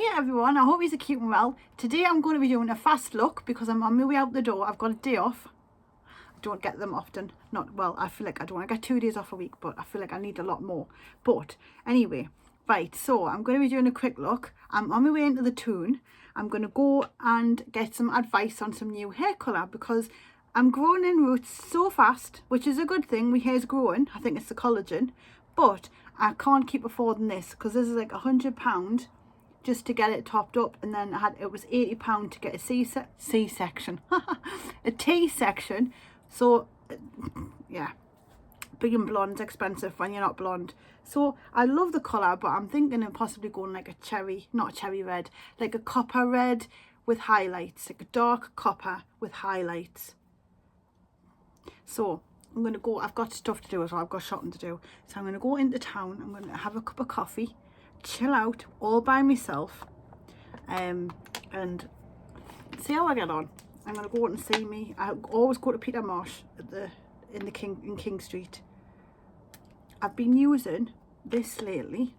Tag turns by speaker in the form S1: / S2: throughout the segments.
S1: Hiya everyone, I hope you're keeping well. Today I'm going to be doing a fast look because I'm on my way out the door. I've got a day off. I don't get them often. Not well, I feel like I don't. I get 2 days off a week, but I feel like I need a lot more. But anyway, right, so I'm going to be doing a quick look. I'm on my way into the toon. I'm going to go and get some advice on some new hair colour because I'm growing in roots so fast, which is a good thing. My hair's growing. I think it's the collagen. But I can't keep affording this because this is like £100 just to get it topped up, and then it was £80 to get a C-section, a T-section. So yeah, being blonde's expensive when you're not blonde. So I love the colour, but I'm thinking of possibly going like a cherry, not a cherry red, like a copper red with highlights, like a dark copper with highlights. So I'm going to go, I've got stuff to do as well, I've got shopping to do. So I'm going to go into town, I'm going to have a cup of coffee, chill out all by myself, and see how I get on. I'm going to go out and see me. I always go to Peter Marsh at in King Street. I've been using this lately.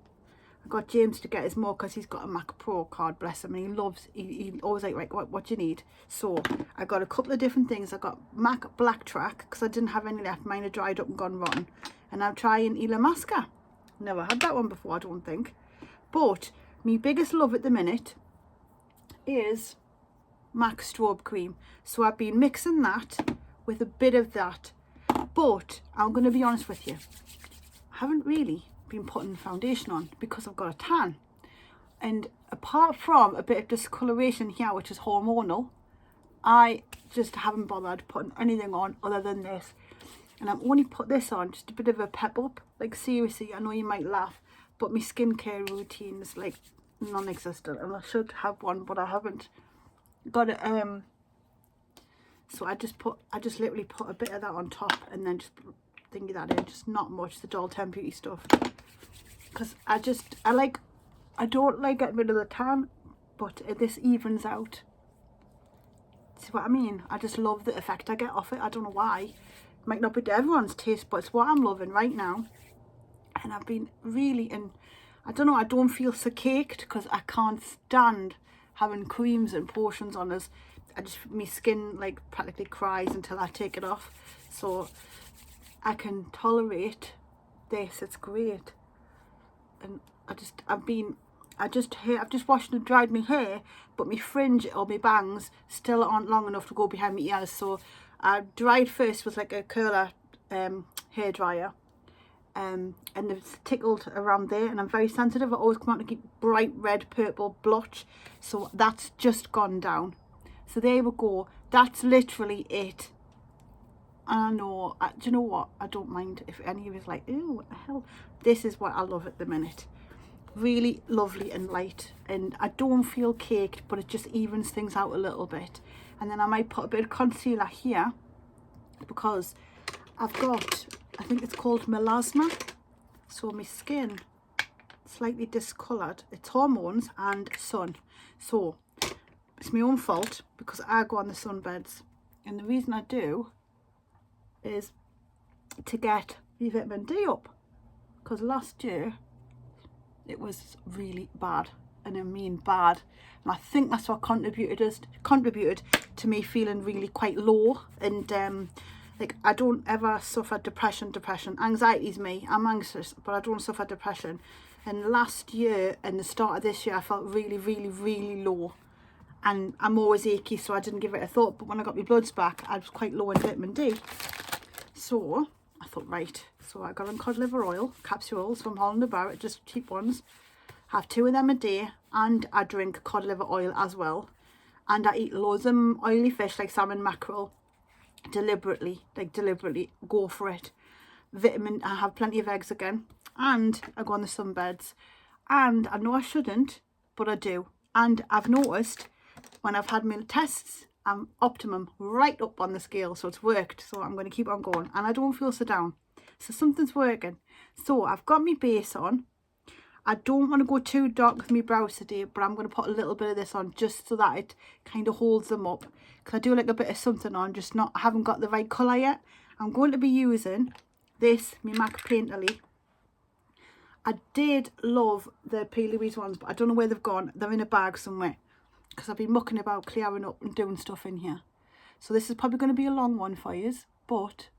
S1: I got James to get his more because he's got a Mac Pro card, bless him, and he always like, right, what do you need? So I got a couple of different things. I got Mac Black Track because I didn't have any left. Mine had dried up and gone rotten. And I'm trying Illamasqua. Never had that one before, I don't think. But my biggest love at the minute is MAC strobe cream. So I've been mixing that with a bit of that. But I'm going to be honest with you, I haven't really been putting foundation on because I've got a tan. And apart from a bit of discoloration here, which is hormonal, I just haven't bothered putting anything on other than this. And I've only put this on just a bit of a pep up. Like seriously, I know you might laugh, but my skincare routine is like non-existent, and I should have one, but I haven't got it. So I just literally put a bit of that on top, and then just thingy that in, just not much, the Doll 10 Beauty stuff, because I don't like getting rid of the tan, but this evens out. See what I mean? I just love the effect I get off it. I don't know why. It might not be to everyone's taste, but it's what I'm loving right now. And I've been really, and I don't know, I don't feel so caked because I can't stand having creams and potions on us. My skin like practically cries until I take it off. So I can tolerate this, it's great. And I've just washed and dried my hair, but my fringe or my bangs still aren't long enough to go behind my ears. So I dried first with like a curler hair dryer. And it's tickled around there, and I'm very sensitive. I always come out to keep bright red, purple blotch, so that's just gone down. So there we go. That's literally it. And I know, do you know what? I don't mind if any of you is like, ew, what the hell? This is what I love at the minute. Really lovely and light, and I don't feel caked, but it just evens things out a little bit. And then I might put a bit of concealer here because I've got, I think it's called melasma, so my skin slightly discoloured. It's hormones and sun, so it's my own fault because I go on the sunbeds, and the reason I do is to get the vitamin D up, because last year it was really bad, and I mean bad, and I think that's what contributed to me feeling really quite low. And like, I don't ever suffer depression. Anxiety's me. I'm anxious, but I don't suffer depression. And last year and the start of this year, I felt really low. And I'm always achy, so I didn't give it a thought. But when I got my bloods back, I was quite low in vitamin D. So I thought, right. So I got on cod liver oil capsules from Holland & Barrett, just cheap ones. Have 2 of them a day, and I drink cod liver oil as well. And I eat loads of oily fish like salmon, mackerel. Deliberately go for it. Vitamin, I have plenty of eggs again, and I go on the sunbeds, and I know I shouldn't, but I do. And I've noticed when I've had my tests, I'm optimum, right up on the scale, so it's worked. So I'm going to keep on going, and I don't feel so down, so something's working. So I've got my base on. I don't want to go too dark with my brows today, but I'm going to put a little bit of this on just so that it kind of holds them up. Because I do like a bit of something on, just not, I haven't got the right colour yet. I'm going to be using this, my MAC Painterly. I did love the Plouise ones, but I don't know where they've gone. They're in a bag somewhere because I've been mucking about clearing up and doing stuff in here. So this is probably going to be a long one for you, but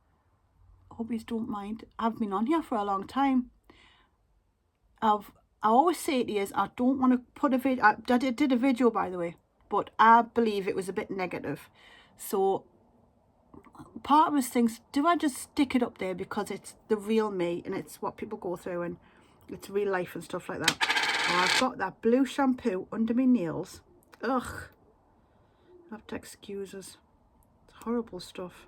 S1: I hope you don't mind. I've been on here for a long time. I always say to you, I don't want to put a video. I did a video, by the way, but I believe it was a bit negative. So part of us thinks, do I just stick it up there because it's the real me and it's what people go through and it's real life and stuff like that. Oh, I've got that blue shampoo under my nails. Ugh. I have to excuse us. It's horrible stuff.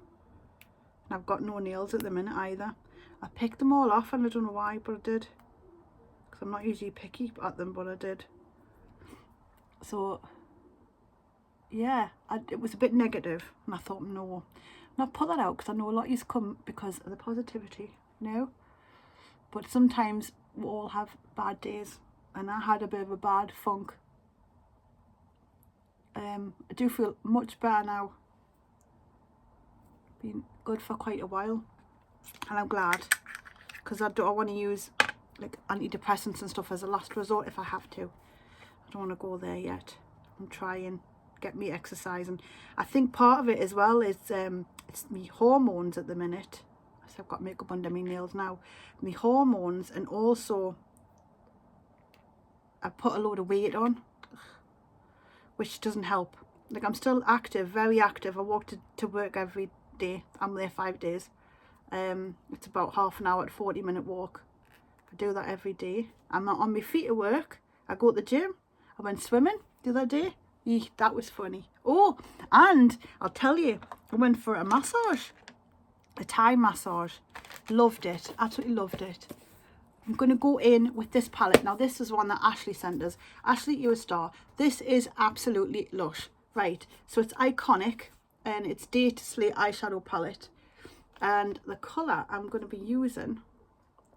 S1: And I've got no nails at the minute either. I picked them all off and I don't know why, but I did. Because I'm not usually picky at them, but I did. So, yeah, it was a bit negative. And I thought, no. And I've put that out because I know a lot of you come because of the positivity, you know. But sometimes we all have bad days. And I had a bit of a bad funk. I do feel much better now. Been good for quite a while. And I'm glad. Because I want to use like antidepressants and stuff as a last resort if I have to. I don't want to go there yet. I'm trying get me exercise, and I think part of it as well is it's me hormones at the minute. So I've got makeup under my nails now. Me hormones, and also I put a load of weight on, which doesn't help. Like I'm still active, very active. I walk to work every day. I'm there 5 days. It's about half an hour, 40-minute walk. I do that every day. I'm not on my feet at work. I go to the gym. I went swimming the other day. Eek, that was funny. Oh, and I'll tell you, I went for a massage, a Thai massage. Loved it, absolutely loved it. I'm going to go in with this palette. Now, this is one that Ashley sent us. Ashley, you're a star. This is absolutely lush. Right, so it's Iconic, and it's Date Slate eyeshadow palette. And the colour I'm going to be using,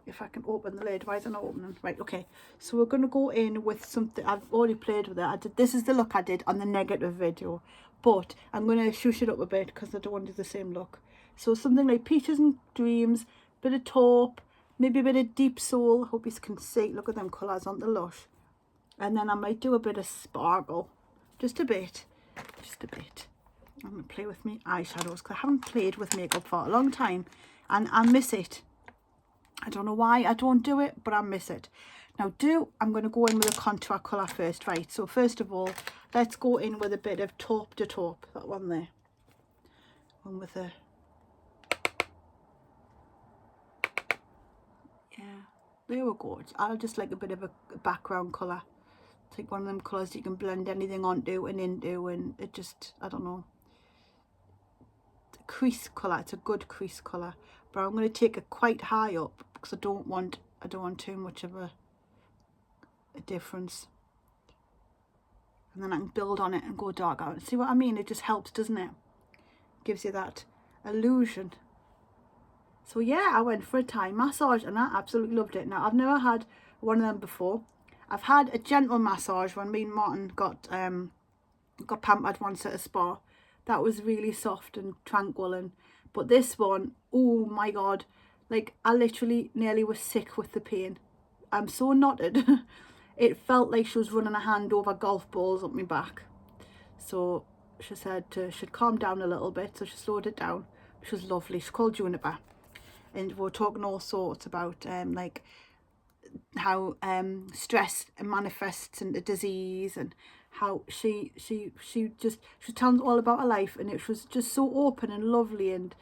S1: if I can open the lid. Why is it not opening? Right, okay. So we're going to go in with something. I've already played with it. This is the look I did on the negative video. But I'm going to shush it up a bit because I don't want to do the same look. So something like Peaches and Dreams, bit of taupe, maybe a bit of Deep Soul. Hope you can see. Look at them colours on the lush. And then I might do a bit of Sparkle. Just a bit. Just a bit. I'm going to play with my eyeshadows because I haven't played with makeup for a long time. And I miss it. I don't know why I don't do it, but I miss it. Now I'm going to go in with a contour colour first, right? So first of all, let's go in with a bit of Taupe de Taupe, that one there. One with a... Yeah, there we go. I'll just like a bit of a background colour. It's like one of them colours you can blend anything onto and into, and it just, I don't know. Crease colour, it's a good crease colour. But I'm going to take it quite high up because I don't want too much of a difference. And then I can build on it and go dark out. See what I mean? It just helps, doesn't it? Gives you that illusion. So yeah, I went for a Thai massage and I absolutely loved it. Now, I've never had one of them before. I've had a gentle massage when me and Martin got pampered once at a spa. That was really soft and tranquil, but this one, oh my god, like I literally nearly was sick with the pain. I'm so knotted. It felt like she was running a hand over golf balls up my back. So she said she'd calm down a little bit, so she slowed it down. She was lovely. She called Juniper, and we were talking all sorts about like how stress manifests into disease, and how she was telling us all about her life, and it was just so open and lovely, and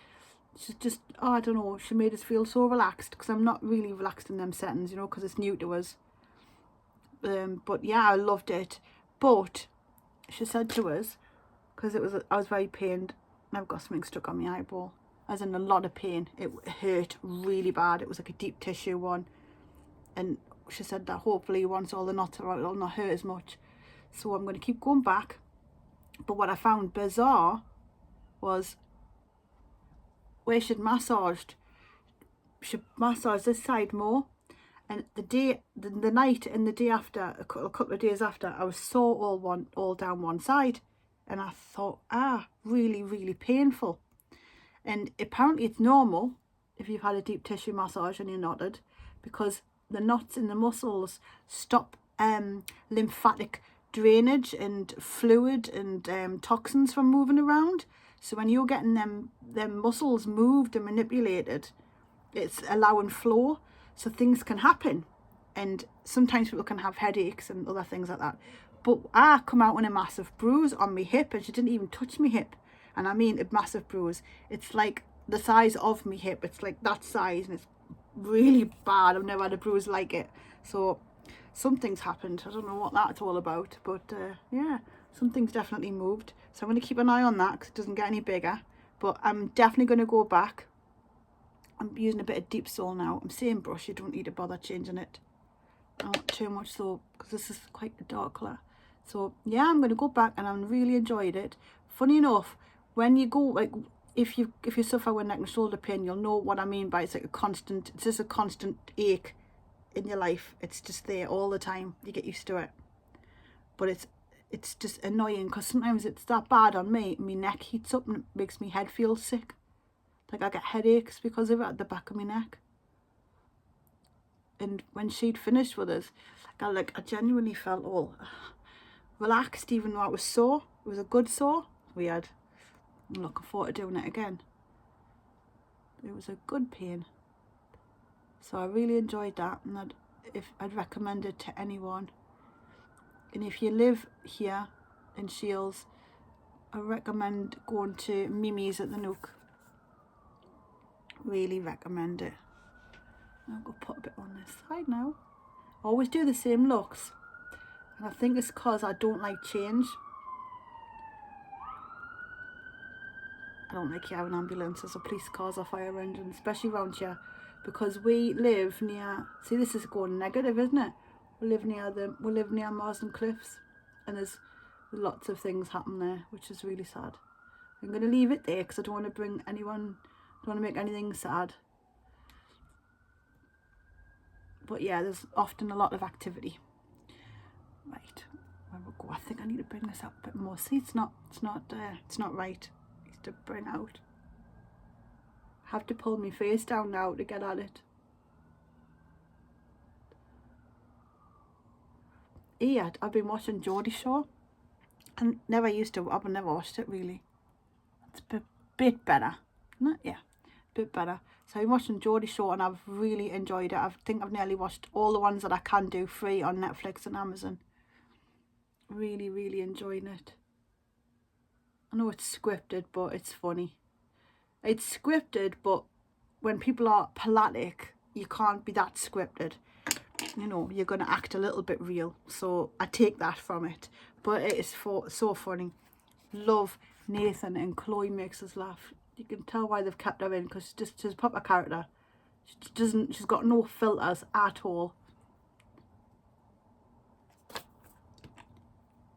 S1: she's just, oh, I don't know, she made us feel so relaxed, because I'm not really relaxed in them settings, you know, because it's new to us. But yeah, I loved it. But she said to us, because I was very pained, and I've got something stuck on my eyeball, as in a lot of pain. It hurt really bad. It was like a deep tissue one, and she said that hopefully once all the knots are out, it'll not hurt as much. So I'm going to keep going back. But what I found bizarre was where she'd massaged this side more, and the night and the day after, a couple of days after, I was sore all down one side, and I thought, really, really painful. And apparently it's normal if you've had a deep tissue massage and you're knotted, because the knots in the muscles, stop lymphatic drainage and fluid and toxins from moving around. So when you're getting them muscles moved and manipulated, it's allowing flow, so things can happen. And sometimes people can have headaches and other things like that. But I come out in a massive bruise on my hip, and she didn't even touch my hip. And I mean a massive bruise. It's like the size of my hip. It's like that size, and it's really bad. I've never had a bruise like it. So something's happened. I don't know what that's all about. But yeah, something's definitely moved. So I'm going to keep an eye on that because it doesn't get any bigger. But I'm definitely going to go back. I'm using a bit of deep soul now. I'm saying brush, you don't need to bother changing it. Not too much so, because this is quite a dark colour. So yeah, I'm going to go back, and I really enjoyed it. Funny enough, when you go, like, if you suffer with neck and shoulder pain, you'll know what I mean by it's like it's just a constant ache in your life. It's just there all the time. You get used to it. But it's just annoying, because sometimes it's that bad on me. My neck heats up and it makes my head feel sick. Like I get headaches because of it at the back of my neck. And when she'd finished with us, I genuinely felt all relaxed, even though it was sore. It was a good sore. Weird. I'm looking forward to doing it again. It was a good pain. So I really enjoyed that, and I'd recommend it to anyone. And if you live here in Shields, I recommend going to Mimi's at the Nook. Really recommend it. I'll go put a bit on this side now. I always do the same looks, and I think it's because I don't like change. I don't like having ambulances or police cars or fire engines, especially around here, because we live near, see, this is going negative, isn't it? We live near Marsden Cliffs, and there's lots of things happen there, which is really sad. I'm going to leave it there because I don't want to don't want to make anything sad. But yeah, there's often a lot of activity. Right, where we'll go. I think I need to bring this up a bit more. See, it's not right. It's to bring out. I have to pull my face down now to get at it. Yeah, I've been watching Geordie Shore. I never used to. I've never watched it really. It's a bit better, isn't it? Yeah, a bit better. So I'm watching Geordie Shore, and I've really enjoyed it. I think I've nearly watched all the ones that I can do free on Netflix and Amazon. Really, really enjoying it. I know it's scripted, but it's funny. It's scripted, but when people are pelagic, you can't be that scripted. You know, you're going to act a little bit real. So I take that from it. But it is so funny. Love Nathan and Chloe makes us laugh. You can tell why they've kept her in, because she's a proper character. She's got no filters at all.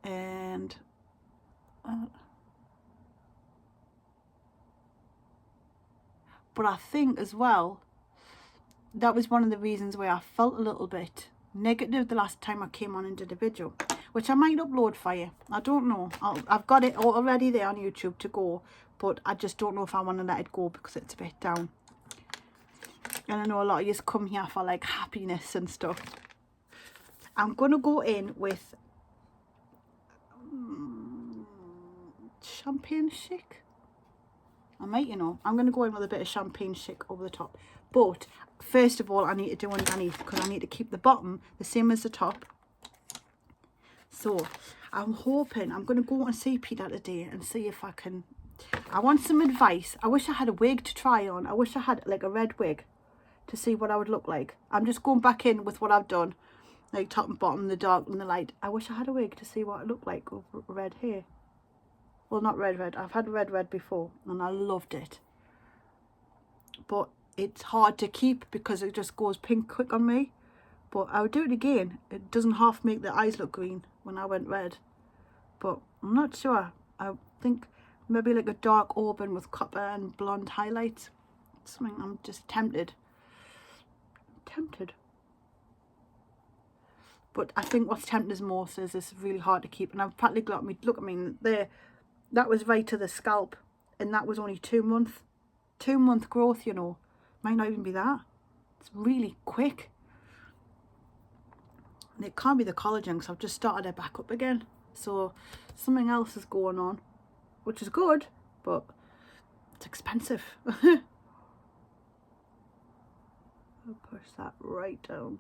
S1: And but I think as well, that was one of the reasons why I felt a little bit negative the last time I came on and did a video, which I might upload for you. I don't know. I've got it already there on YouTube to go, but I just don't know if I want to let it go because it's a bit down. And I know a lot of you come here for like happiness and stuff. I'm going to go in with Champagne Chic. I might, you know, I'm going to go in with a bit of Champagne Chic over the top. But first of all, I need to do underneath, because I need to keep the bottom the same as the top. So I'm hoping, I'm going to go and see Peter today and see if I can, I want some advice. I wish I had a wig to try on. I wish I had like a red wig to see what I would look like. I'm just going back in with what I've done, like top and bottom, the dark and the light. I wish I had a wig to see what it looked like with red hair. Well, not red. I've had red before and I loved it. But it's hard to keep because it just goes pink quick on me. But I would do it again. It doesn't half make the eyes look green when I went red. But I'm not sure. I think maybe like a dark auburn with copper and blonde highlights. Something I'm just tempted. But I think what's tempting us most is it's really hard to keep. And I've practically got me, look, I mean, there, that was right to the scalp. And that was only 2 month growth, you know. Might not even be that. It's really quick. And it can't be the collagen because I've just started it back up again. So something else is going on, which is good, but it's expensive. I'll push that right down.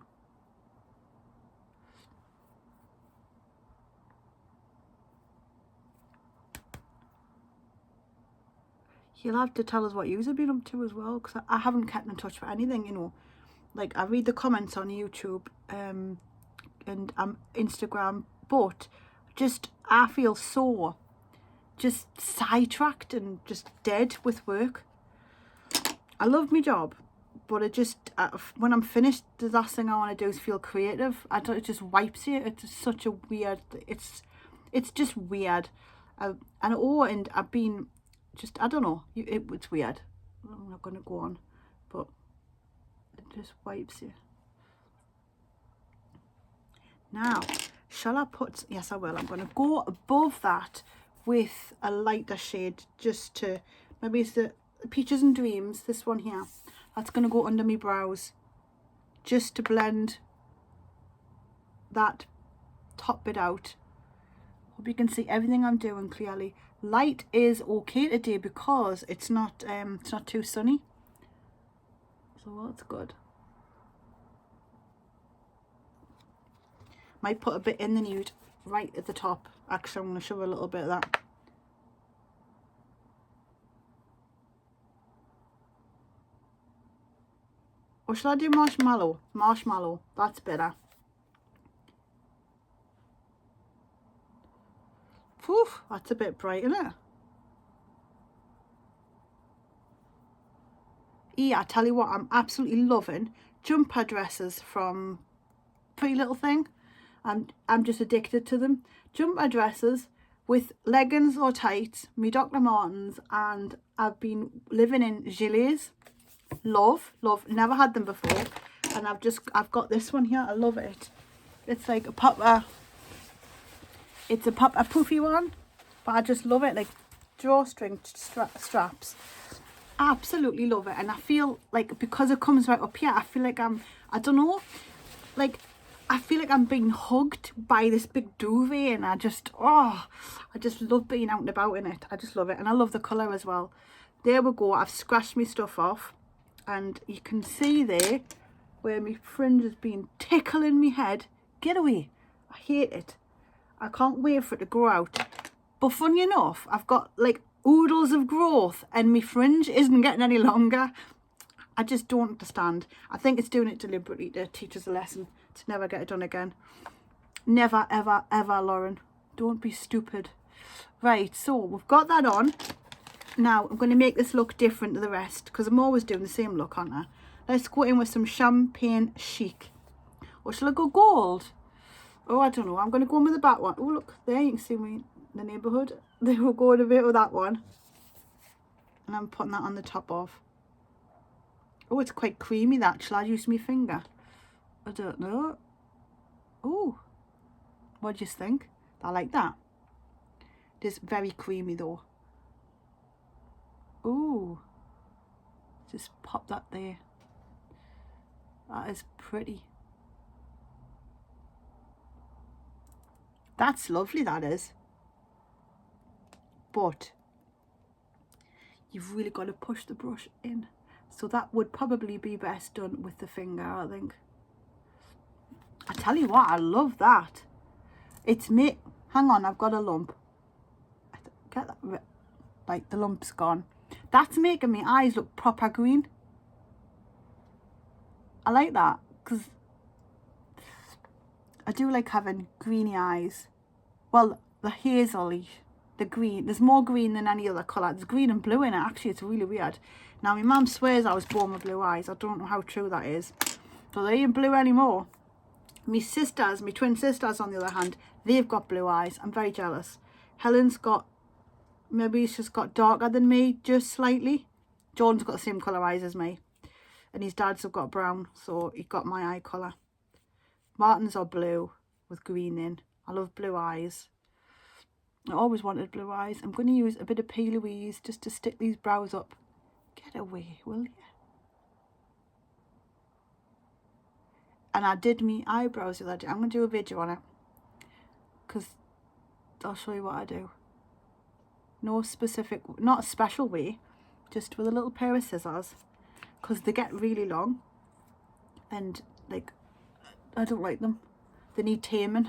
S1: You'll have to tell us what you've been up to as well, because I haven't kept in touch with anything, you know. Like, I read the comments on YouTube and Instagram, but just I feel so just sidetracked and just dead with work. I love my job, but it just when I'm finished, the last thing I want to do is feel creative. I don't, it just wipes you. It's just such a weird. It's just weird. And I've been just, I don't know. It's weird. I'm not gonna go on, but it just wipes you. Now, shall I put? Yes, I will. I'm gonna go above that with a lighter shade, just to, maybe it's the Peaches and Dreams, this one here. That's going to go under my brows, just to blend that top bit out. Hope you can see everything I'm doing clearly. Light is okay today because it's not too sunny, so that's good. Might put a bit in the nude right at the top. Actually, I'm going to show a little bit of that. Or shall I do marshmallow? Marshmallow, that's better. Phew, that's a bit bright, isn't it? Yeah, I tell you what, I'm absolutely loving jumper dresses from Pretty Little Thing. I'm just addicted to them. Jumper dresses with leggings or tights, me Dr. Martens, and I've been living in gilets. Love, never had them before, and I've got this one here. I love it. It's like a poofy one, but I just love it, like drawstring straps. Absolutely love it. And I feel like, because it comes right up here, I feel like I don't know, like I feel like I'm being hugged by this big duvet, and I just love being out and about in it. I just love it, and I love the colour as well. There we go. I've scratched my stuff off, and you can see there where my fringe has been tickling my head. Get away. I hate it. I can't wait for it to grow out. But funny enough, I've got like oodles of growth and my fringe isn't getting any longer. I just don't understand. I think it's doing it deliberately to teach us a lesson to never get it done again. Never, ever, ever, Lauren. Don't be stupid. Right, so we've got that on. Now, I'm going to make this look different to the rest, because I'm always doing the same look, aren't I? Let's go in with some Champagne Chic. Or shall I go gold? Oh, I don't know. I'm going to go in with the back one. Oh, look, there you can see me in the neighbourhood. They will go in a bit with that one. And I'm putting that on the top of. Oh, it's quite creamy, that. Shall I use my finger? I don't know. Oh, what do you think? I like that. It is very creamy, though. Ooh, just pop that there. That is pretty. That's lovely, that is. But you've really got to push the brush in. So that would probably be best done with the finger, I think. I tell you what, I love that. It's me. Hang on, I've got a lump. Get that. Like, the lump's gone. That's making my eyes look proper green. I like that, because I do like having greeny eyes. Well, the hazely, the green. There's more green than any other colour. There's green and blue in it. Actually, it's really weird. Now, my mum swears I was born with blue eyes. I don't know how true that is. So they ain't blue anymore. My sisters, my twin sisters, on the other hand, they've got blue eyes. I'm very jealous. Helen's got, maybe she's got darker than me, just slightly. Jordan's got the same colour eyes as me. And his dad's have got brown, so he got my eye colour. Martin's are blue with green in. I love blue eyes. I always wanted blue eyes. I'm going to use a bit of Plouise just to stick these brows up. Get away, will you? and I did my eyebrows the other day. I'm going to do a video on it, because I'll show you what I do. No specific, not a special way, just with a little pair of scissors, because they get really long and like I don't like them. They need taming.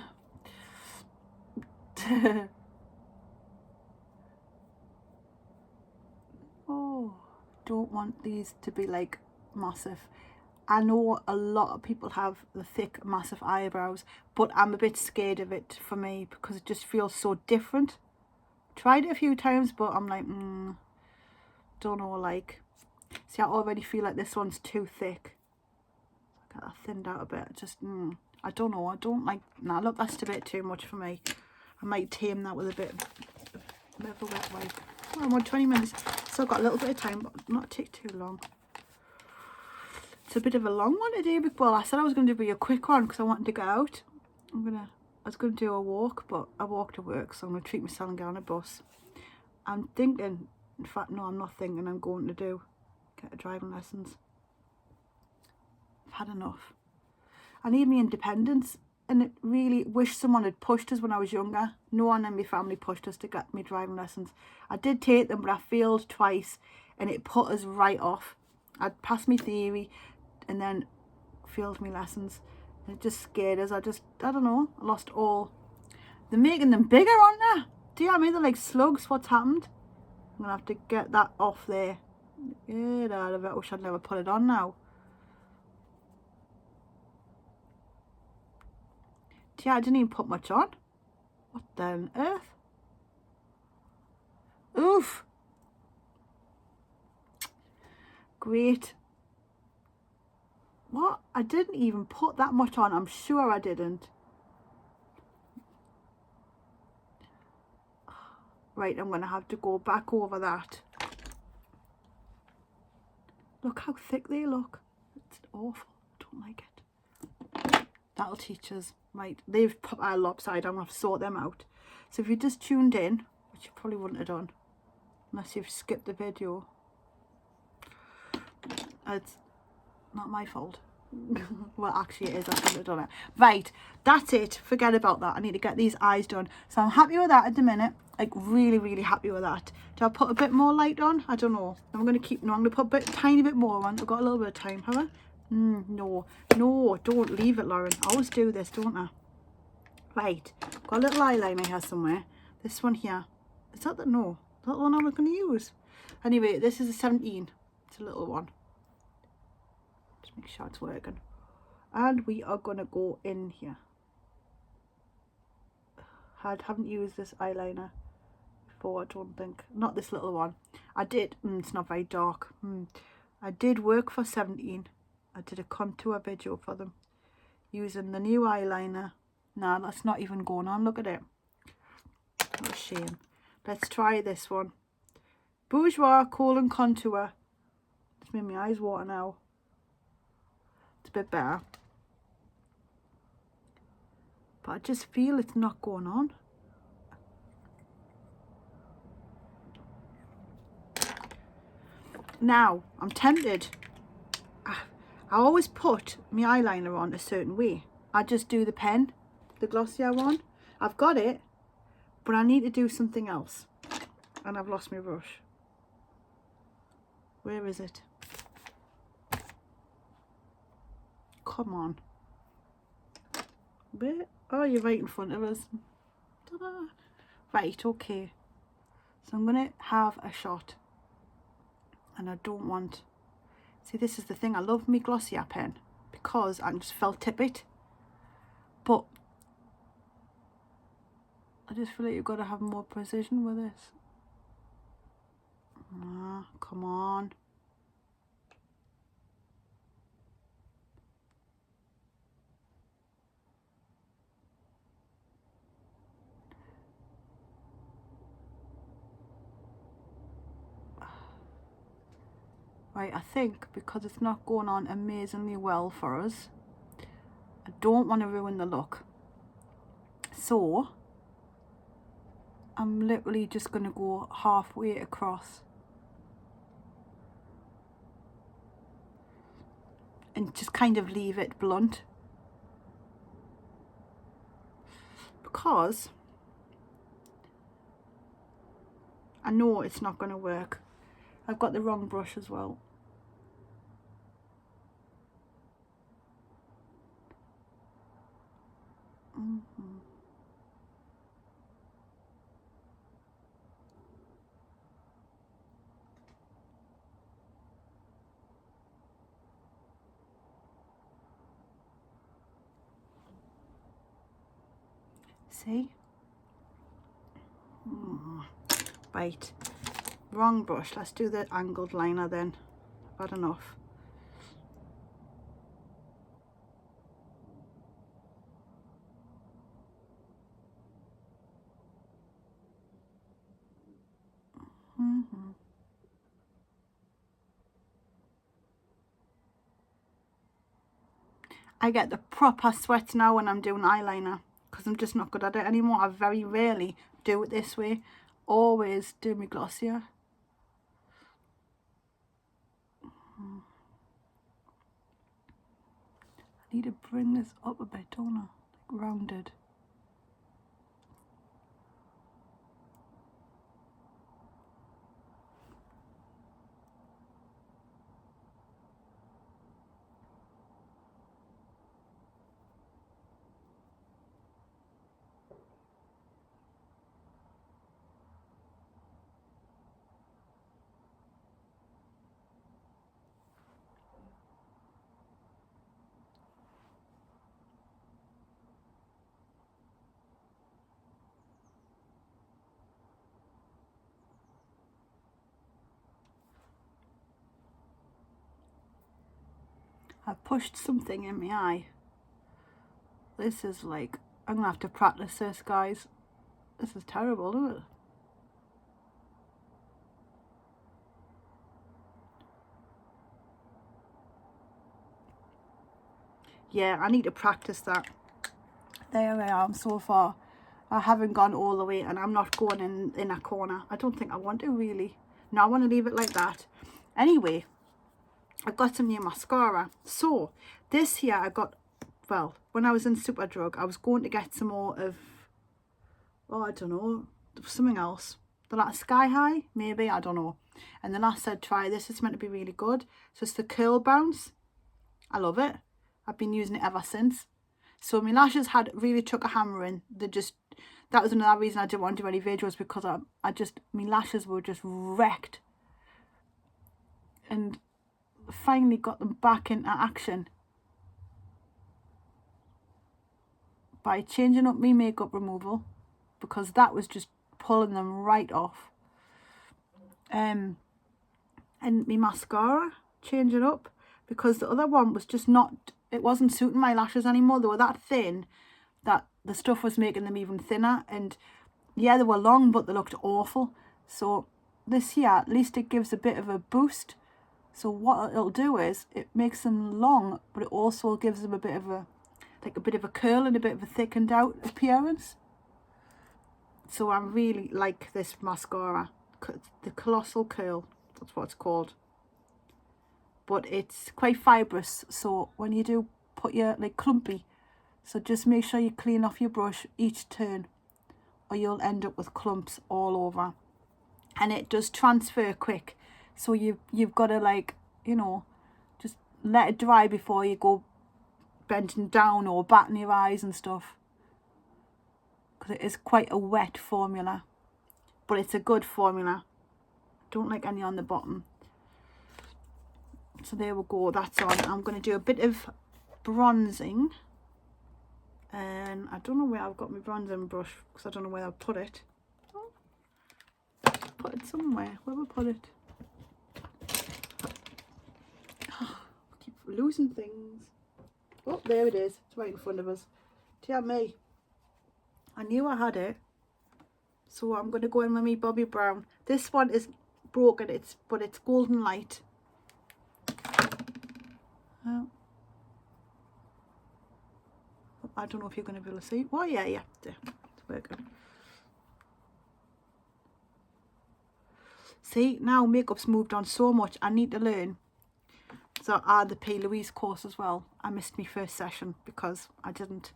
S1: Oh, don't want these to be like massive. I know a lot of people have the thick massive eyebrows, but I'm a bit scared of it for me because it just feels so different. Tried it a few times, but I'm like, don't know, like, see, I already feel like this one's too thick. Get that thinned out a bit. Just I don't know, I don't like, nah, look, that's a bit too much for me. I might tame that with a bit of a wet wipe. Oh, I'm on 20 minutes, so I've got a little bit of time, but not take too long. It's a bit of a long one today. Well, I said I was going to do a quick one because I wanted to go out. I was going to do a walk, but I walk to work, so I'm going to treat myself and get on a bus. I'm thinking, in fact, no, I'm not thinking, I'm going to get a driving lessons. I've had enough. I need my independence, and it really wish someone had pushed us when I was younger. No one in my family pushed us to get me driving lessons. I did take them, but I failed twice, and it put us right off. I'd passed my theory and then failed my lessons. It just scared us. I don't know, I lost all. They're making them bigger, aren't they? Do you know what I mean? They're like slugs. What's happened? I'm gonna have to get that off there. Get out of it. I wish I'd never put it on now. Yeah, I didn't even put much on. What the on earth? Oof. Great. What? I didn't even put that much on. I'm sure I didn't. Right, I'm going to have to go back over that. Look how thick they look. It's awful. I don't like it. That'll teach us. Right, they've put our lopsided. I'm going to have to sort them out. So if you just tuned in, which you probably wouldn't have done, unless you've skipped the video, it's not my fault. Well, actually it is. I should have done it. Right, that's it. Forget about that. I need to get these eyes done. So I'm happy with that at the minute. Like really, really happy with that. Do I put a bit more light on? I don't know. I'm going to keep, no, I'm going to put a tiny bit more on. I've got a little bit of time, have I? No, don't leave it, Lauren. I always do this, don't I? Right, got a little eyeliner here somewhere. This one here. Is that the, no, is that the one I was going to use? Anyway, this is a 17. It's a little one. Just make sure it's working. And we are going to go in here. I haven't used this eyeliner before, I don't think. Not this little one. I did, it's not very dark. I did work for 17. I did a contour video for them using the new eyeliner. Nah, that's not even going on. Look at it. What a shame. Let's try this one. Bourois Kohl and Contour. It's made my eyes water now. It's a bit better. But I just feel it's not going on. Now, I'm tempted. I always put my eyeliner on a certain way. I just do the pen, the glossier one. I've got it, but I need to do something else. And I've lost my brush. Where is it? Come on. Where? Oh, you're right in front of us. Ta-da. Right, okay. So I'm going to have a shot. And I don't want... See, this is the thing. I love my Glossier pen because I can just felt tip it. But I just feel like you've got to have more precision with this. Ah, come on. Right, I think because it's not going on amazingly well for us, I don't want to ruin the look. So, I'm literally just going to go halfway across. And just kind of leave it blunt. because I know it's not going to work. I've got the wrong brush as well. See? Right. Wrong brush. Let's do the angled liner then. Bad enough. I get the proper sweats now when I'm doing eyeliner because I'm just not good at it anymore. I very rarely do it this way. Always do my glossier. I need to bring this up a bit, don't I? Like rounded. I've pushed something in my eye. This is like, I'm going to have to practice this, guys. This is terrible, isn't it? Yeah, I need to practice that. There I am so far. I haven't gone all the way and I'm not going in a corner. I don't think I want to really. No, I want to leave it like that. Anyway, I've got some new mascara. So, this here I got, well, when I was in Superdrug, I was going to get some more of, oh, I don't know, something else. The last Sky High, maybe, I don't know. And then I said, try this, it's meant to be really good. So it's the Curl Bounce. I love it. I've been using it ever since. So my lashes had really took a hammering. They just, that was another reason I didn't want to do any videos, because I just, my lashes were just wrecked. And finally got them back into action by changing up my makeup removal, because that was just pulling them right off. And my mascara, changing up, because the other one was just not, it wasn't suiting my lashes anymore. They were that thin that the stuff was making them even thinner, and yeah, they were long but they looked awful. So this here, at least it gives a bit of a boost. So what it'll do is it makes them long, but it also gives them a bit of a, like a bit of a curl and a bit of a thickened out appearance. So I really like this mascara, the Colossal Curl, that's what it's called. But it's quite fibrous, so when you do put your, like, clumpy, so just make sure you clean off your brush each turn, or you'll end up with clumps all over. And it does transfer quick, so you've got to, like, you know, just let it dry before you go bending down or batting your eyes and stuff, because it is quite a wet formula, but it's a good formula. Don't like any on the bottom. So there we go, that's on. I'm going to do a bit of bronzing, and I don't know where I've got my bronzing brush, because I don't know where I've put it. Oh, put it somewhere. Where have I put it? Oh, I keep losing things. Oh, there it is. It's right in front of us. Dear me, I knew I had it. So I'm going to go in with me Bobbi Brown. This one is broken, but it's golden light. I don't know if you're going to be able to see. Oh yeah, there. It's working. See, now makeup's moved on so much. I need to learn. So I had the Plouise course as well. I missed my first session because I didn't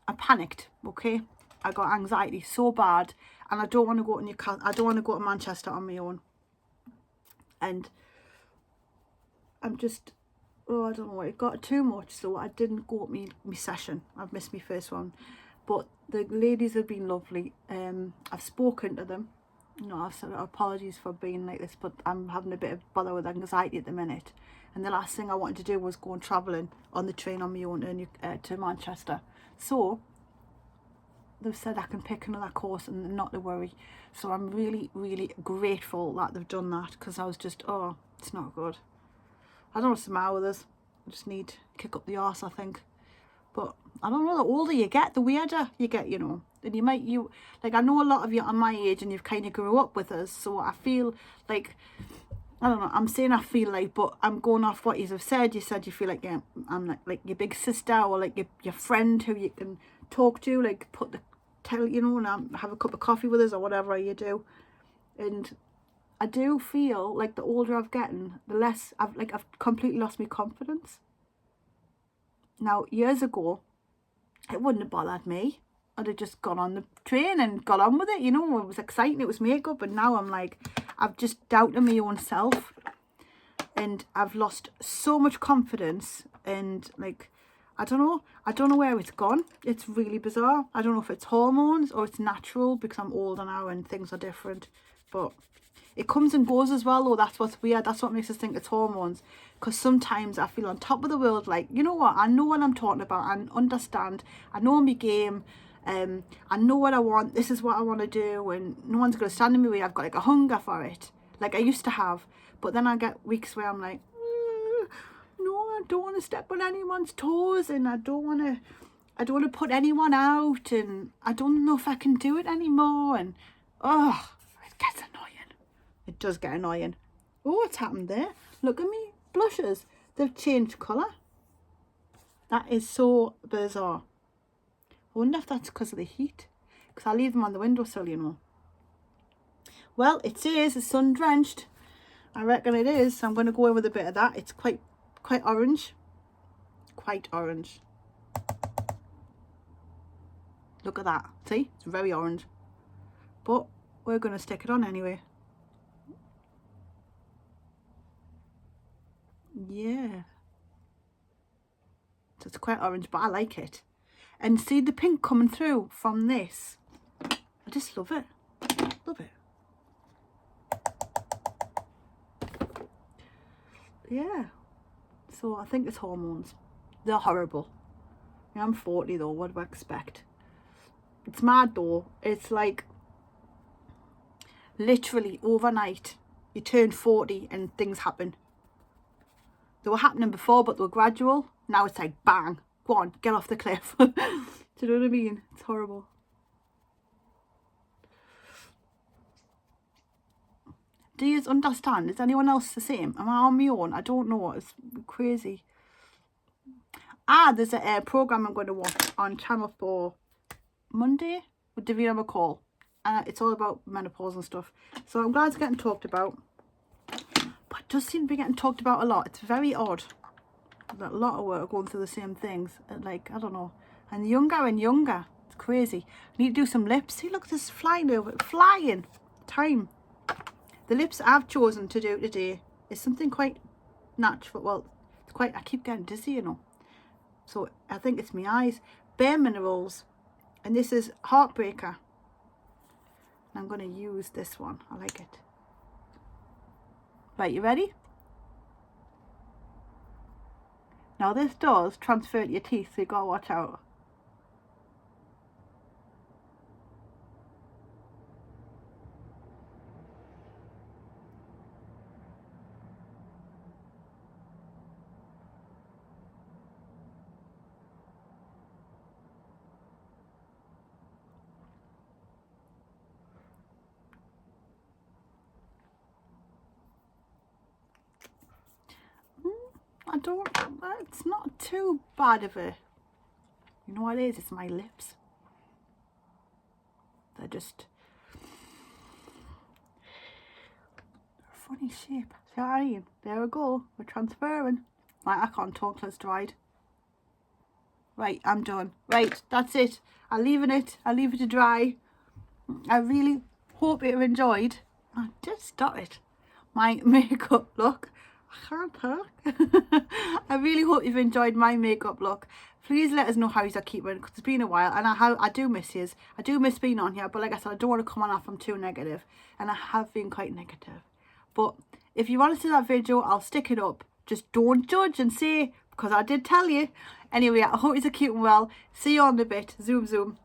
S1: I panicked, okay? I got anxiety so bad, and I don't want to go to Newcastle. I don't want to go to Manchester on my own. And I'm just, oh, I don't know, it got too much, so I didn't go to my session. I've missed my first one. But the ladies have been lovely. I've spoken to them. You know, I've said apologies for being like this, but I'm having a bit of bother with anxiety at the minute. And the last thing I wanted to do was go and travelling on the train on my own to Manchester. So they've said I can pick another course and not to worry. So I'm really, really grateful that they've done that, because I was just, oh, it's not good. I don't know what's the matter with us. I just need to kick up the arse, I think. But I don't know, the older you get, the weirder you get, you know. And like, I know a lot of you are my age and you've kind of grew up with us. So I feel like, I don't know, I'm saying I feel like, but I'm going off what you have said. You said you feel like I'm like your big sister, or like your friend who you can talk to, like you know, and have a cup of coffee with us or whatever you do. And I do feel like the older I've gotten, the less I've completely lost my confidence. Now, years ago, it wouldn't have bothered me. I'd have just gone on the train and got on with it, you know. It was exciting, it was makeup, and now I'm like, I've just doubted my own self, and I've lost so much confidence, and like, I don't know where it's gone. It's really bizarre. I don't know if it's hormones or it's natural, because I'm older now and things are different, but it comes and goes as well, though. That's what's weird. That's what makes us think it's hormones. Because sometimes I feel on top of the world, like, you know what, I know what I'm talking about, I understand, I know my game, I know what I want, this is what I want to do, and no one's going to stand in my way. I've got like a hunger for it, like I used to have. But then I get weeks where I'm like, no, I don't want to step on anyone's toes, and I don't want to put anyone out, and I don't know if I can do it anymore, and oh, it gets annoying. It does get annoying. Oh, what's happened there? Look at me blushes. They've changed colour. That is so bizarre. I wonder if that's because of the heat. Because I leave them on the windowsill, you know. Well, it says it's sun drenched. I reckon it is. So I'm going to go in with a bit of that. It's quite orange. Quite orange. Look at that. See? It's very orange. But we're going to stick it on anyway. Yeah. So it's quite orange, but I like it. And see the pink coming through from this. I just love it. Love it. Yeah. So I think it's hormones. They're horrible. Yeah, I'm 40 though. What do I expect? It's mad though. It's like literally overnight you turn 40 and things happen. They were happening before, but they were gradual. Now it's like bang. Go on, get off the cliff. Do you know what I mean? It's horrible. Do you understand? Is anyone else the same? Am I on my own? I don't know. It's crazy. There's a program I'm going to watch on Channel 4 Monday with Davina McCall. It's all about menopause and stuff. So I'm glad it's getting talked about. But it does seem to be getting talked about a lot. It's very odd. A lot of work are going through the same things. Like, I don't know. And younger and younger. It's crazy. I need to do some lips. See, look, this flying over. Flying. Time. The lips I've chosen to do today is something quite natural. Well, it's quite, I keep getting dizzy, you know. So I think it's my eyes. Bare Minerals. And this is Heartbreaker. And I'm going to use this one. I like it. Right, you ready? Now this does transfer to your teeth, so you gotta watch out. It's not too bad of a, you know what it is? It's my lips. They're just a funny shape. See what I mean? There we go. We're transferring. Right, I can't talk till it's dried. Right, I'm done. Right, that's it. I'll leave it to dry. I really hope you've enjoyed. I did start it. My makeup look. I can't talk. I really hope you've enjoyed my makeup look. Please let us know how you're keeping, because it's been a while, and I do miss yous. I do miss being on here, but like I said, I don't want to come on off I'm too negative, and I have been quite negative. But if you want to see that video, I'll stick it up. Just don't judge and say, because I did tell you. Anyway, I hope you're keeping well. See you on a bit. Zoom, zoom.